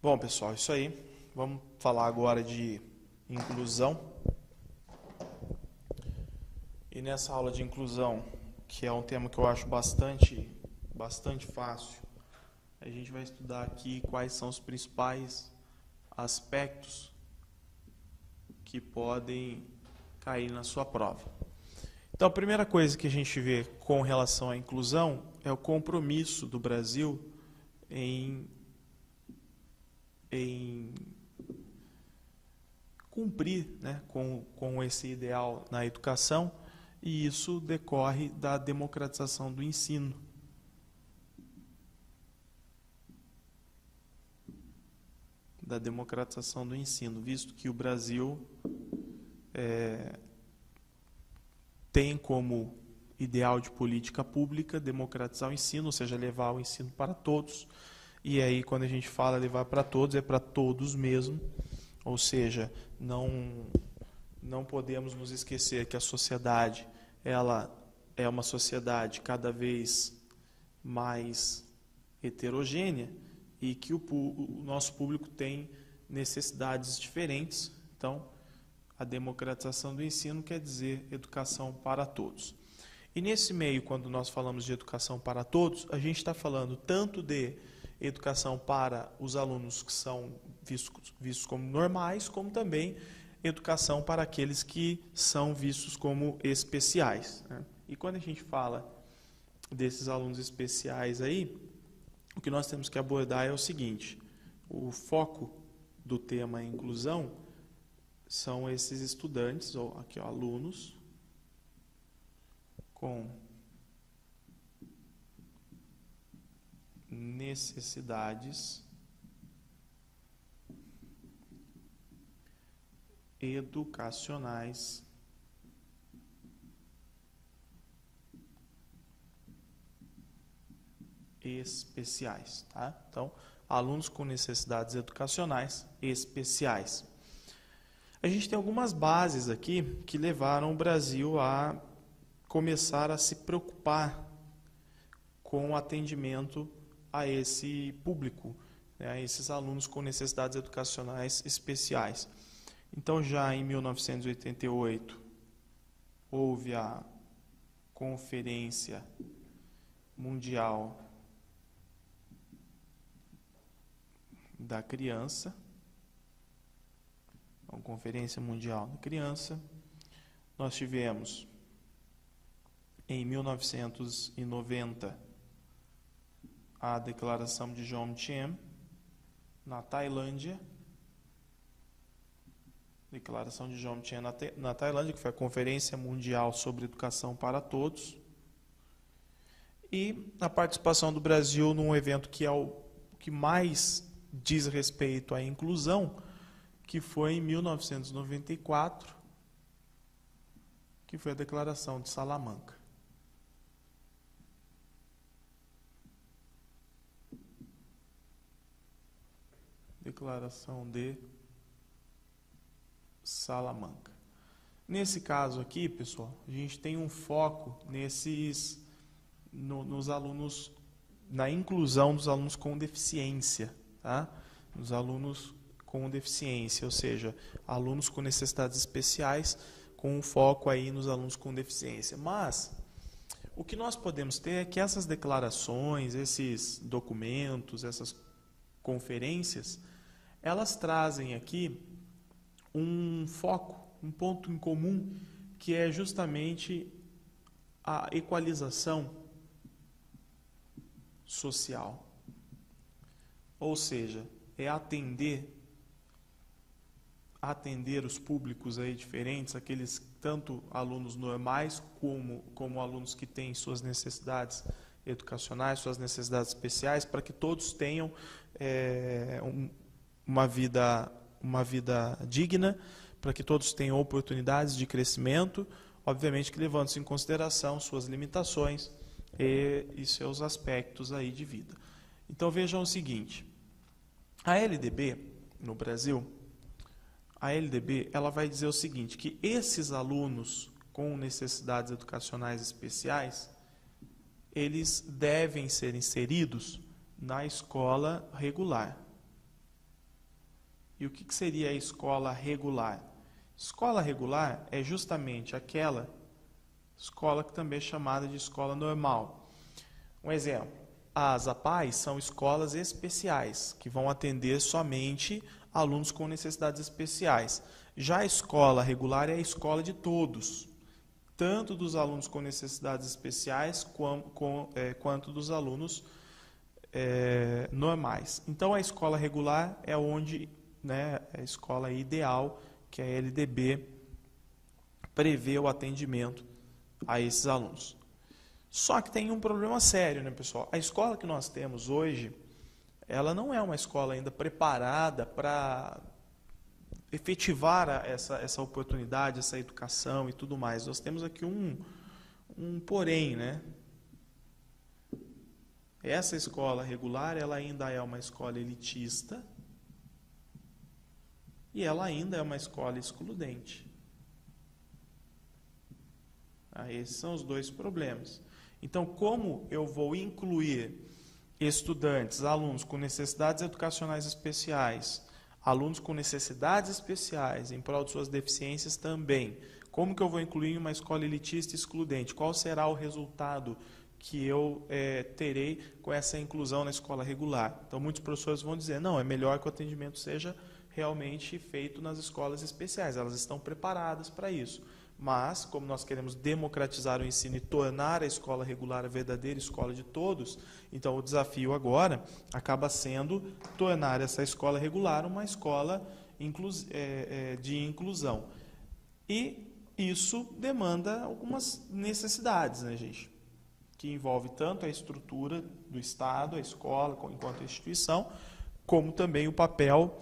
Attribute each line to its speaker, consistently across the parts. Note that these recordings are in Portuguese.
Speaker 1: Bom, pessoal, isso aí. Vamos falar agora de inclusão. E nessa aula de inclusão, que é um tema que eu acho bastante fácil, a gente vai estudar aqui quais são os principais aspectos que podem cair na sua prova. Então, a primeira coisa que a gente vê com relação à inclusão é o compromisso do Brasil em cumprir, né, com esse ideal na educação, e isso decorre da democratização do ensino. Visto que o Brasil tem como ideal de política pública democratizar o ensino, ou seja, levar o ensino para todos. E aí, quando a gente fala levar para todos, é para todos mesmo. Ou seja, não podemos nos esquecer que a sociedade ela é uma sociedade cada vez mais heterogênea e que o nosso público tem necessidades diferentes. Então, a democratização do ensino quer dizer educação para todos. E nesse meio, quando nós falamos de educação para todos, a gente está falando tanto de educação para os alunos que são vistos como normais, como também educação para aqueles que são vistos como especiais, né? E quando a gente fala desses alunos especiais aí, o que nós temos que abordar é o seguinte: o foco do tema inclusão são esses estudantes, ou aqui, ó, alunos com necessidades educacionais especiais, tá? Então, alunos com necessidades educacionais especiais. A gente tem algumas bases aqui que levaram o Brasil a começar a se preocupar com o atendimento a esse público, né, a esses alunos com necessidades educacionais especiais. Então, já em 1988, houve a Conferência Mundial da Criança, a Conferência Mundial da Criança. Nós tivemos, em 1990, a Declaração de Jomtien, na Tailândia. Declaração de Jomtien na Tailândia, que foi a Conferência Mundial sobre Educação para Todos. E a participação do Brasil num evento que é o que mais diz respeito à inclusão, que foi em 1994, que foi a Declaração de Salamanca. Declaração de Salamanca. Nesse caso aqui, pessoal, a gente tem um foco nos alunos, na inclusão dos alunos com deficiência, tá? Nos alunos com deficiência, ou seja, alunos com necessidades especiais, com um foco aí nos alunos com deficiência. Mas o que nós podemos ter é que essas declarações, esses documentos, essas conferências, elas trazem aqui um foco, um ponto em comum, que é justamente a equalização social. Ou seja, é atender os públicos aí diferentes, aqueles tanto alunos normais como alunos que têm suas necessidades educacionais, suas necessidades especiais, para que todos tenham uma vida digna, para que todos tenham oportunidades de crescimento, obviamente que levando-se em consideração suas limitações e seus aspectos aí de vida. Então vejam o seguinte: a LDB no Brasil, ela vai dizer o seguinte, que esses alunos com necessidades educacionais especiais, eles devem ser inseridos na escola regular. E o que seria a escola regular? Escola regular é justamente aquela escola que também é chamada de escola normal. Um exemplo, as APAES são escolas especiais, que vão atender somente alunos com necessidades especiais. Já a escola regular é a escola de todos, tanto dos alunos com necessidades especiais quanto dos alunos normais. Então, a escola regular é onde, né, a escola ideal, que a LDB prevê o atendimento a esses alunos. Só que tem um problema sério, né, pessoal? A escola que nós temos hoje, ela não é uma escola ainda preparada para efetivar essa oportunidade, essa educação e tudo mais. Nós temos aqui um porém, né? Essa escola regular, ela ainda é uma escola elitista e ela ainda é uma escola excludente. Esses são os dois problemas. Então, como eu vou incluir estudantes, alunos com necessidades educacionais especiais, alunos com necessidades especiais em prol de suas deficiências também, como que eu vou incluir em uma escola elitista e excludente? Qual será o resultado que eu terei com essa inclusão na escola regular? Então, muitos professores vão dizer, não, é melhor que o atendimento seja realmente feito nas escolas especiais, elas estão preparadas para isso. Mas, como nós queremos democratizar o ensino e tornar a escola regular a verdadeira escola de todos, então o desafio agora acaba sendo tornar essa escola regular uma escola de inclusão. E isso demanda algumas necessidades, né, gente? Que envolve tanto a estrutura do Estado, a escola, enquanto instituição, como também o papel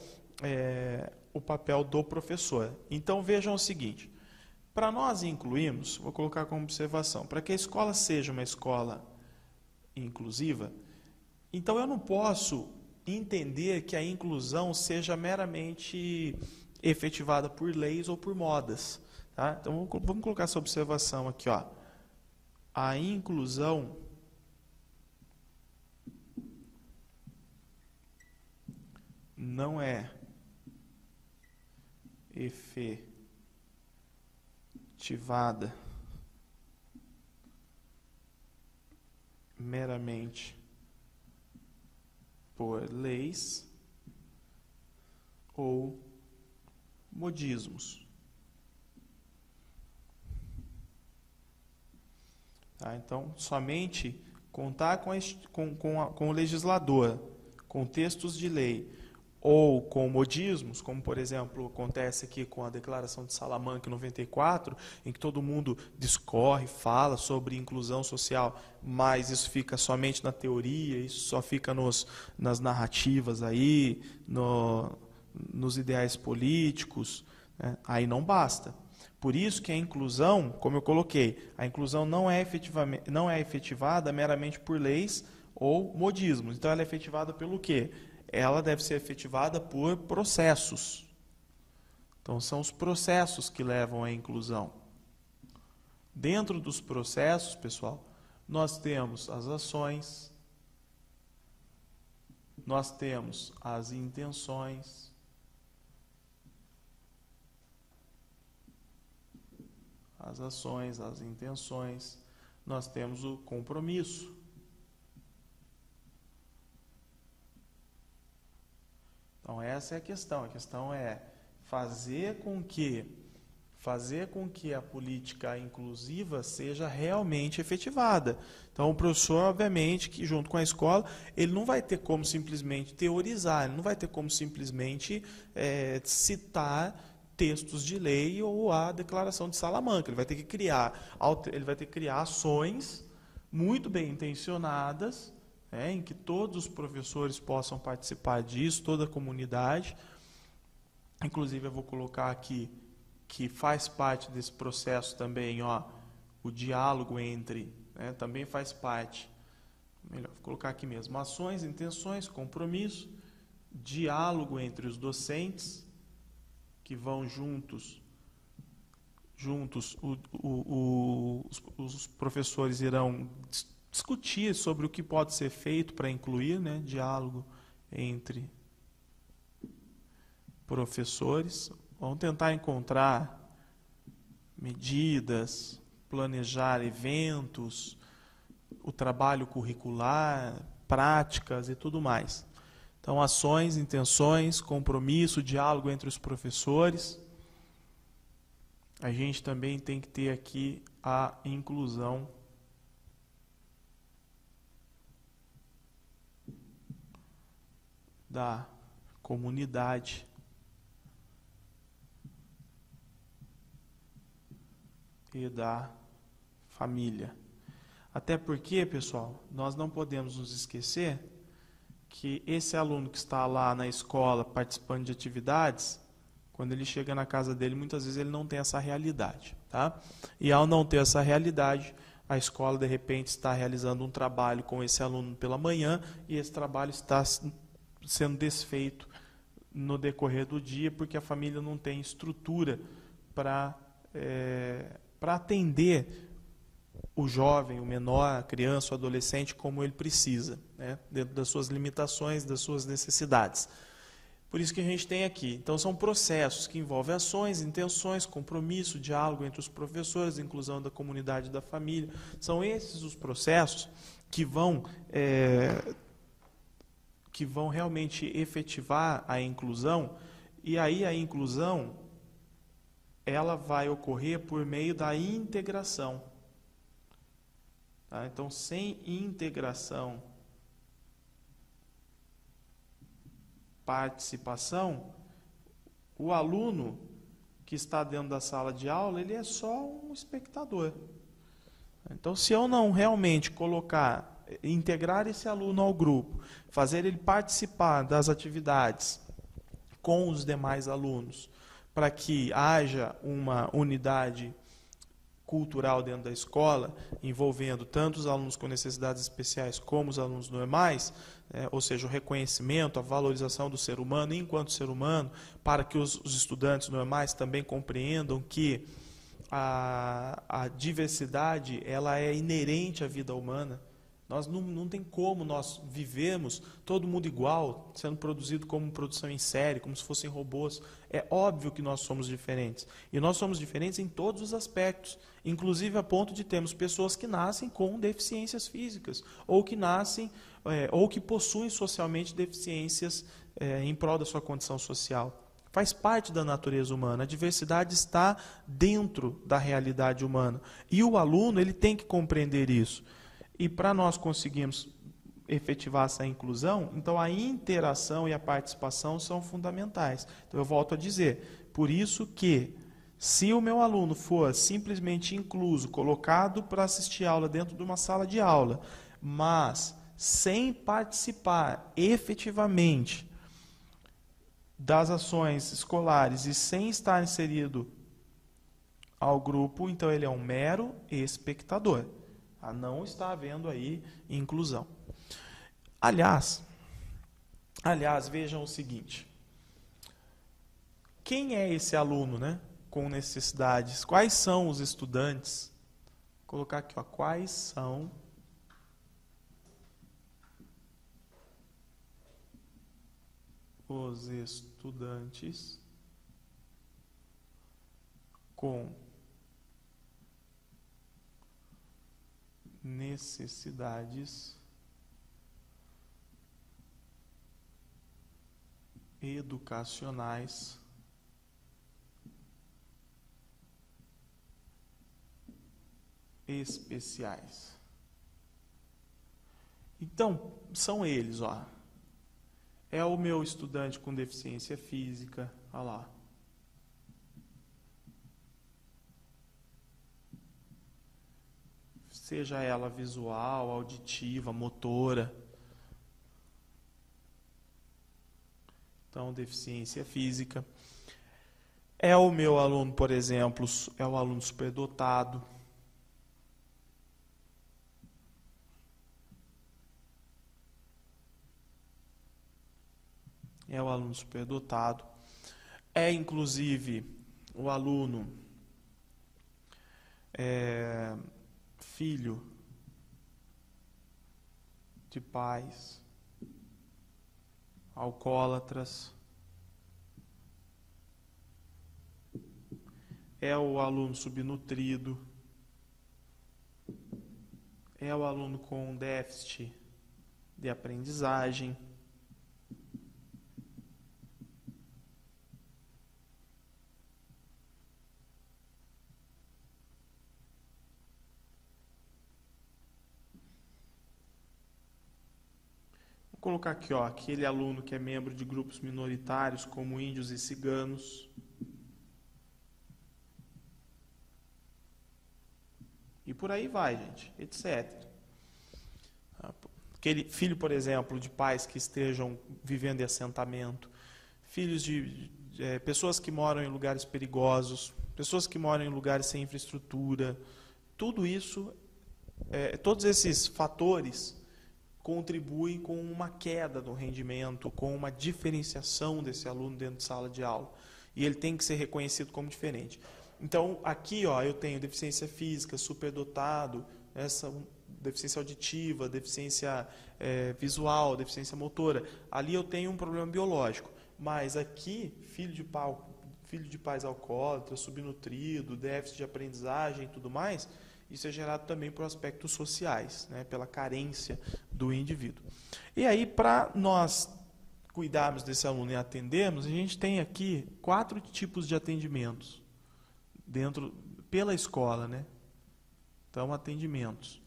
Speaker 1: do professor. Então, vejam o seguinte, para nós incluirmos, vou colocar como observação, para que a escola seja uma escola inclusiva, então eu não posso entender que a inclusão seja meramente efetivada por leis ou por modas. Tá? Então, vamos colocar essa observação aqui, ó. A inclusão não é efetivada meramente por leis ou modismos. Tá? Então, somente contar com o legislador, com textos de lei, ou com modismos, como, por exemplo, acontece aqui com a Declaração de Salamanca, em 94, em que todo mundo discorre, fala sobre inclusão social, mas isso fica somente na teoria, isso só fica nas narrativas aí, nos ideais políticos, né? Aí não basta. Por isso que a inclusão, como eu coloquei, a inclusão não é efetivada meramente por leis ou modismos. Então, ela é efetivada pelo quê? Ela deve ser efetivada por processos. Então, são os processos que levam à inclusão. Dentro dos processos, pessoal, nós temos as ações, nós temos as intenções, as intenções, nós temos o compromisso. Então, essa é a questão. A questão é fazer com que a política inclusiva seja realmente efetivada. Então, o professor, obviamente, que junto com a escola, ele não vai ter como simplesmente teorizar, ele não vai ter como simplesmente citar textos de lei ou a Declaração de Salamanca. Ele vai ter que criar ações muito bem intencionadas, em que todos os professores possam participar disso, toda a comunidade. Inclusive, eu vou colocar aqui que faz parte desse processo também, o diálogo entre, também faz parte, melhor, vou colocar aqui mesmo, ações, intenções, compromisso, diálogo entre os docentes, que vão juntos os professores irão discutir sobre o que pode ser feito para incluir, diálogo entre professores, vão tentar encontrar medidas, planejar eventos, o trabalho curricular, práticas e tudo mais. Então, ações, intenções, compromisso, diálogo entre os professores. A gente também tem que ter aqui a inclusão da comunidade e da família. Até porque, pessoal, nós não podemos nos esquecer que esse aluno que está lá na escola participando de atividades, quando ele chega na casa dele, muitas vezes ele não tem essa realidade, tá? E ao não ter essa realidade, a escola de repente está realizando um trabalho com esse aluno pela manhã e esse trabalho está sendo desfeito no decorrer do dia porque a família não tem estrutura para atender o jovem, o menor, a criança, o adolescente como ele precisa, né? Dentro das suas limitações, das suas necessidades. Por isso que a gente tem aqui. Então, são processos que envolvem ações, intenções, compromisso, diálogo entre os professores, inclusão da comunidade e da família. São esses os processos que vão realmente efetivar a inclusão. E aí a inclusão ela vai ocorrer por meio da integração. Tá? Então, sem integração, participação, o aluno que está dentro da sala de aula, ele é só um espectador. Então, se eu não realmente integrar esse aluno ao grupo, fazer ele participar das atividades com os demais alunos, para que haja uma unidade cultural dentro da escola, envolvendo tanto os alunos com necessidades especiais como os alunos normais, ou seja, o reconhecimento, a valorização do ser humano enquanto ser humano, para que os estudantes normais também compreendam que a diversidade ela é inerente à vida humana. Nós não tem como nós vivemos todo mundo igual, sendo produzido como produção em série, como se fossem robôs. É óbvio que nós somos diferentes. E nós somos diferentes em todos os aspectos, inclusive a ponto de termos pessoas que nascem com deficiências físicas, ou que nascem, ou que possuem socialmente deficiências em prol da sua condição social. Faz parte da natureza humana. A diversidade está dentro da realidade humana. E o aluno ele tem que compreender isso. E para nós conseguirmos efetivar essa inclusão, então a interação e a participação são fundamentais. Então eu volto a dizer, por isso que se o meu aluno for simplesmente incluso, colocado para assistir aula dentro de uma sala de aula, mas sem participar efetivamente das ações escolares e sem estar inserido ao grupo, então ele é um mero espectador. Não está havendo aí inclusão. Aliás, vejam o seguinte. Quem é esse aluno, né, com necessidades? Quais são os estudantes? Vou colocar aqui, ó, quais são os estudantes com necessidades educacionais especiais. Então, são eles, ó. É o meu estudante com deficiência física, olha lá. Seja ela visual, auditiva, motora. Então, deficiência física. É o meu aluno, por exemplo, é o aluno superdotado. É o aluno superdotado. É, inclusive, o aluno filho de pais alcoólatras, é o aluno subnutrido, é o aluno com déficit de aprendizagem, vou colocar aqui, ó, aquele aluno que é membro de grupos minoritários, como índios e ciganos. E por aí vai, gente, etc. Aquele filho, por exemplo, de pais que estejam vivendo em assentamento, filhos de pessoas que moram em lugares perigosos, pessoas que moram em lugares sem infraestrutura, tudo isso, todos esses fatores contribuem com uma queda no rendimento, com uma diferenciação desse aluno dentro de sala de aula. E ele tem que ser reconhecido como diferente. Então, aqui ó, eu tenho deficiência física, superdotado, essa deficiência auditiva, deficiência visual, deficiência motora. Ali eu tenho um problema biológico. Mas aqui, filho de pais alcoólatras, subnutrido, déficit de aprendizagem e tudo mais, isso é gerado também por aspectos sociais, né, pela carência do indivíduo. E aí, para nós cuidarmos desse aluno e atendermos, a gente tem aqui 4 tipos de atendimentos pela escola, né? Então, atendimentos.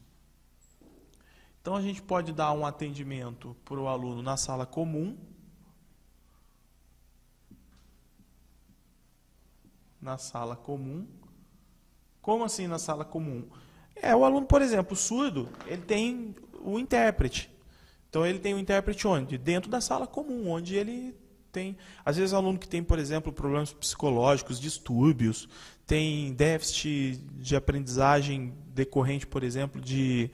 Speaker 1: Então, a gente pode dar um atendimento para o aluno na sala comum, na sala comum. Como assim na sala comum? O aluno, por exemplo, surdo, ele tem o intérprete. Então, ele tem o intérprete onde? Dentro da sala comum, onde ele tem... Às vezes, o aluno que tem, por exemplo, problemas psicológicos, distúrbios, tem déficit de aprendizagem decorrente, por exemplo, de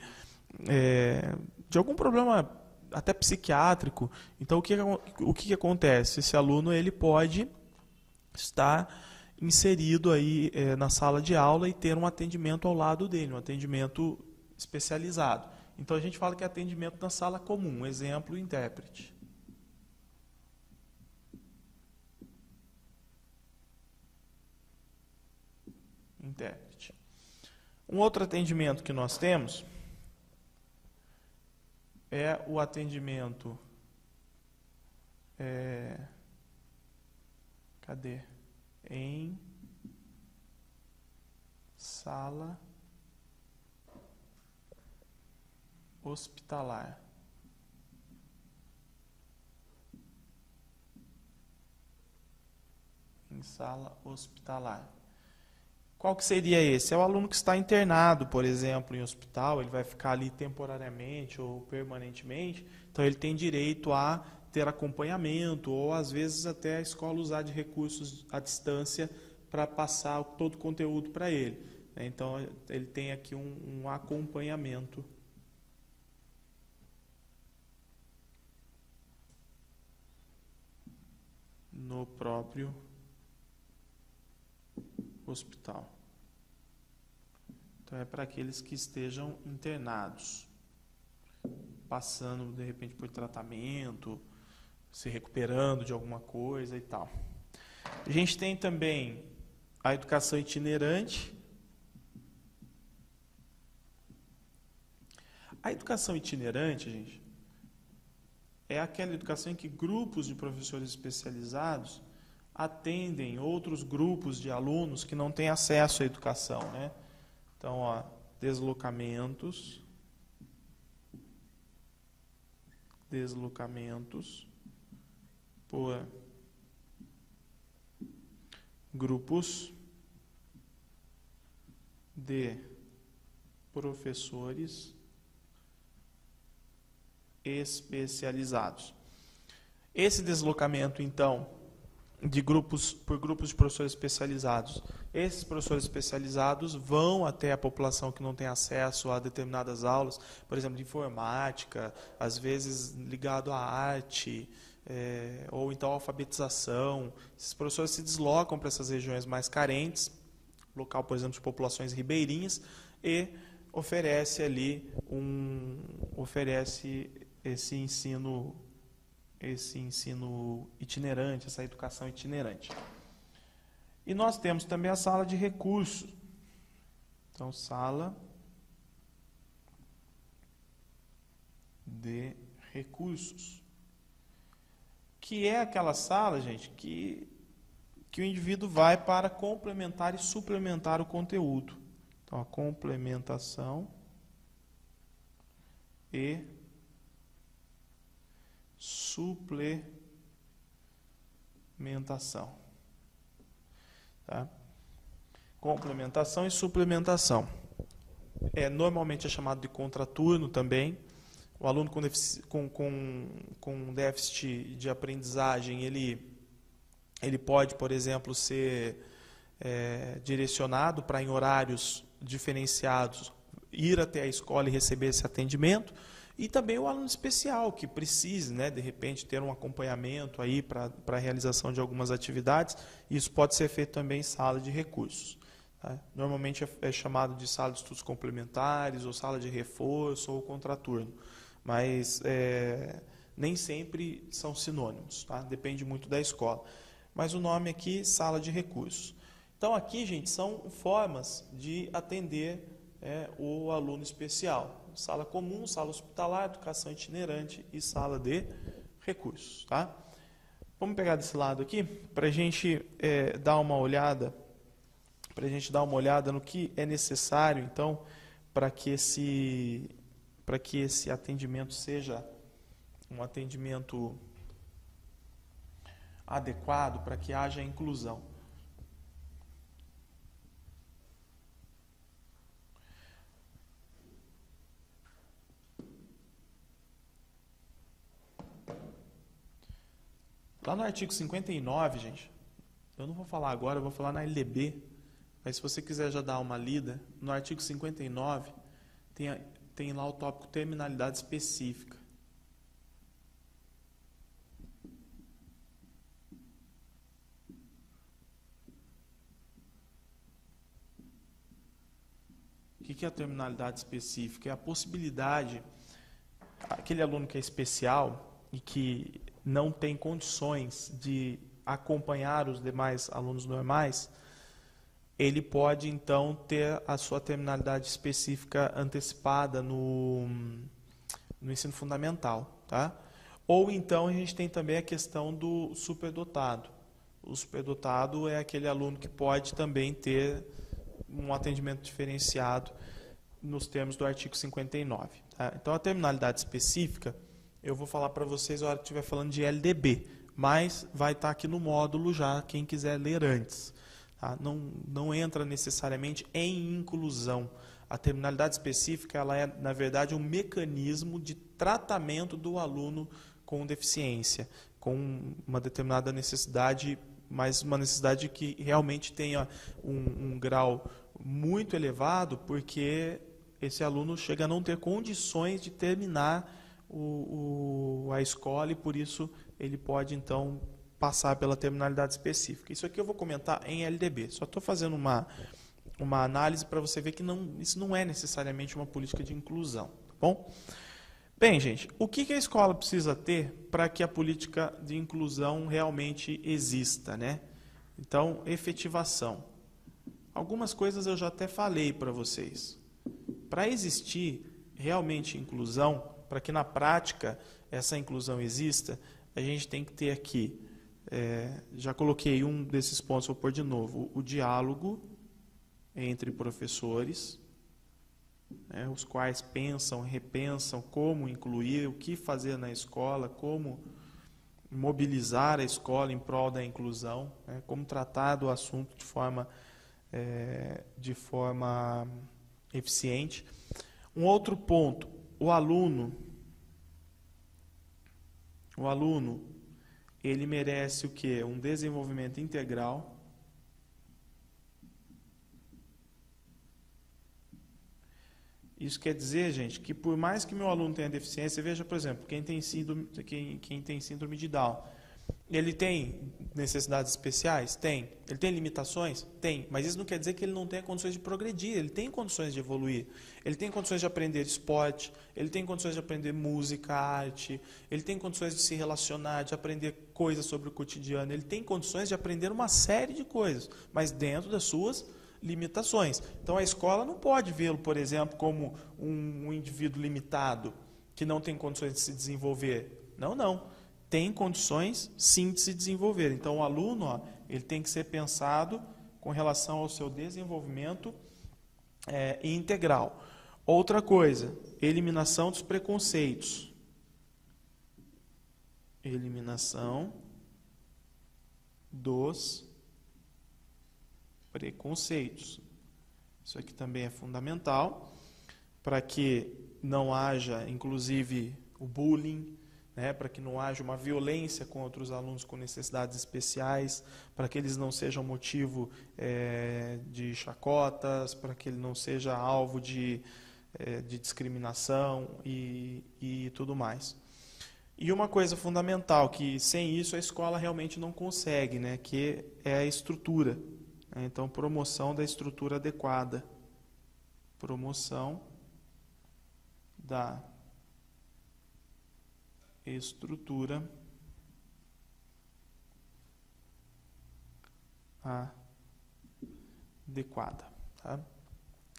Speaker 1: algum problema até psiquiátrico. Então, o que acontece? Esse aluno ele pode estar inserido aí na sala de aula e ter um atendimento ao lado dele, um atendimento especializado. Então a gente fala que é atendimento na sala comum, exemplo, intérprete. Intérprete. Um outro atendimento que nós temos é o atendimento cadê? Em sala hospitalar. Em sala hospitalar. Qual que seria esse? É o aluno que está internado, por exemplo, em hospital, ele vai ficar ali temporariamente ou permanentemente, então ele tem direito a ter acompanhamento, ou às vezes até a escola usar de recursos à distância para passar todo o conteúdo para ele. Então, ele tem aqui um acompanhamento. No próprio hospital. Então, é para aqueles que estejam internados, passando, de repente, por tratamento, se recuperando de alguma coisa e tal. A gente tem também a educação itinerante. A educação itinerante, gente, é aquela educação em que grupos de professores especializados atendem outros grupos de alunos que não têm acesso à educação, né? Então, ó, deslocamentos por grupos de professores especializados. Esse deslocamento, então, por grupos de professores especializados, esses professores especializados vão até a população que não tem acesso a determinadas aulas, por exemplo, de informática, às vezes ligado à arte, ou então à alfabetização. Esses professores se deslocam para essas regiões mais carentes, local, por exemplo, de populações ribeirinhas, e oferece ali esse ensino itinerante, essa educação itinerante. E nós temos também a sala de recursos. Então, sala de recursos. Que é aquela sala, gente, que o indivíduo vai para complementar e suplementar o conteúdo. Então, a complementação e suplementação. Tá? Complementação e suplementação. Normalmente é chamado de contraturno também. O aluno com déficit de aprendizagem, ele pode, por exemplo, ser direcionado para, em horários diferenciados, ir até a escola e receber esse atendimento. E também o aluno especial, que precise, né, de repente, ter um acompanhamento aí para a realização de algumas atividades. Isso pode ser feito também em sala de recursos. Tá? Normalmente é chamado de sala de estudos complementares, ou sala de reforço, ou contraturno. Mas nem sempre são sinônimos, tá? Depende muito da escola. Mas o nome aqui, sala de recursos. Então, aqui, gente, são formas de atender o aluno especial. Sala comum, sala hospitalar, educação itinerante e sala de recursos. Tá? Vamos pegar desse lado aqui para a gente dar uma olhada, no que é necessário, então, para que esse atendimento seja um atendimento adequado, para que haja inclusão. Lá no artigo 59, gente, eu não vou falar agora, eu vou falar na LDB, mas se você quiser já dar uma lida, no artigo 59 tem lá o tópico terminalidade específica. O que é a terminalidade específica? É a possibilidade, aquele aluno que é especial e que não tem condições de acompanhar os demais alunos normais, ele pode, então, ter a sua terminalidade específica antecipada no ensino fundamental. Tá? Ou, então, a gente tem também a questão do superdotado. O superdotado é aquele aluno que pode também ter um atendimento diferenciado nos termos do artigo 59. Tá? Então, a terminalidade específica, eu vou falar para vocês na hora que estiver falando de LDB, mas vai estar aqui no módulo já, quem quiser ler antes. Tá? Não entra necessariamente em inclusão. A terminalidade específica ela é, na verdade, um mecanismo de tratamento do aluno com deficiência, com uma determinada necessidade, mas uma necessidade que realmente tenha um grau muito elevado, porque esse aluno chega a não ter condições de terminar a escola e, por isso, ele pode, então, passar pela terminalidade específica. Isso aqui eu vou comentar em LDB. Só estou fazendo uma análise para você ver que isso não é necessariamente uma política de inclusão. Tá bom? Bem, gente, o que a escola precisa ter para que a política de inclusão realmente exista, né? Então, efetivação. Algumas coisas eu já até falei para vocês. Para existir realmente inclusão, para que na prática essa inclusão exista, a gente tem que ter aqui, já coloquei um desses pontos, vou pôr de novo, o diálogo entre professores, os quais pensam, repensam como incluir, o que fazer na escola, como mobilizar a escola em prol da inclusão, como tratar do assunto de forma eficiente. Um outro ponto, o aluno, ele merece o quê? Um desenvolvimento integral. Isso quer dizer, gente, que por mais que meu aluno tenha deficiência, veja, por exemplo, quem tem síndrome de Down, Ele tem necessidades especiais? Tem. Ele tem limitações? Tem. Mas isso não quer dizer que ele não tenha condições de progredir. Ele tem condições de evoluir. Ele tem condições de aprender esporte. Ele tem condições de aprender música, arte. Ele tem condições de se relacionar, de aprender coisas sobre o cotidiano. Ele tem condições de aprender uma série de coisas, mas dentro das suas limitações. Então a escola não pode vê-lo, por exemplo, como um indivíduo limitado que não tem condições de se desenvolver. Não, não. Tem condições, sim, de se desenvolver. Então, o aluno, ele tem que ser pensado com relação ao seu desenvolvimento integral. Outra coisa, eliminação dos preconceitos. Eliminação dos preconceitos. Isso aqui também é fundamental para que não haja, inclusive, o bullying, para que não haja uma violência contra os alunos com necessidades especiais, para que eles não sejam motivo de chacotas, para que ele não seja alvo de discriminação e tudo mais. E uma coisa fundamental, que sem isso a escola realmente não consegue, que é a estrutura. Então, promoção da estrutura adequada. Promoção da estrutura adequada. Tá?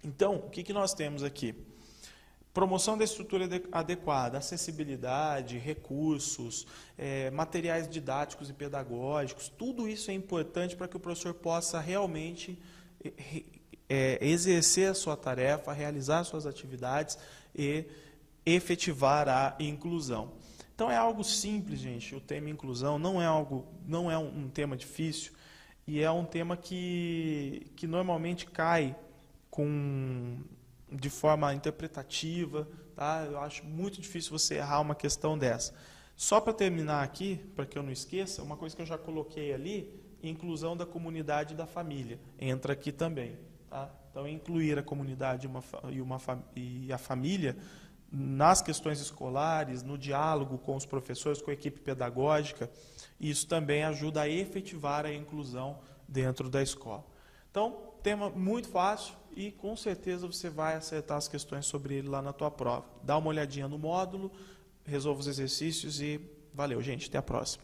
Speaker 1: Então, o que nós temos aqui? Promoção da estrutura adequada, acessibilidade, recursos, materiais didáticos e pedagógicos, tudo isso é importante para que o professor possa realmente exercer a sua tarefa, realizar suas atividades e efetivar a inclusão. Então é algo simples, gente. O tema inclusão não é um tema difícil e é um tema que normalmente cai de forma interpretativa, tá? Eu acho muito difícil você errar uma questão dessa. Só para terminar aqui, para que eu não esqueça, uma coisa que eu já coloquei ali, inclusão da comunidade e da família. Entra aqui também, tá? Então incluir a comunidade e a família nas questões escolares, no diálogo com os professores, com a equipe pedagógica, isso também ajuda a efetivar a inclusão dentro da escola. Então, tema muito fácil e com certeza você vai acertar as questões sobre ele lá na tua prova. Dá uma olhadinha no módulo, resolva os exercícios e valeu, gente. Até a próxima.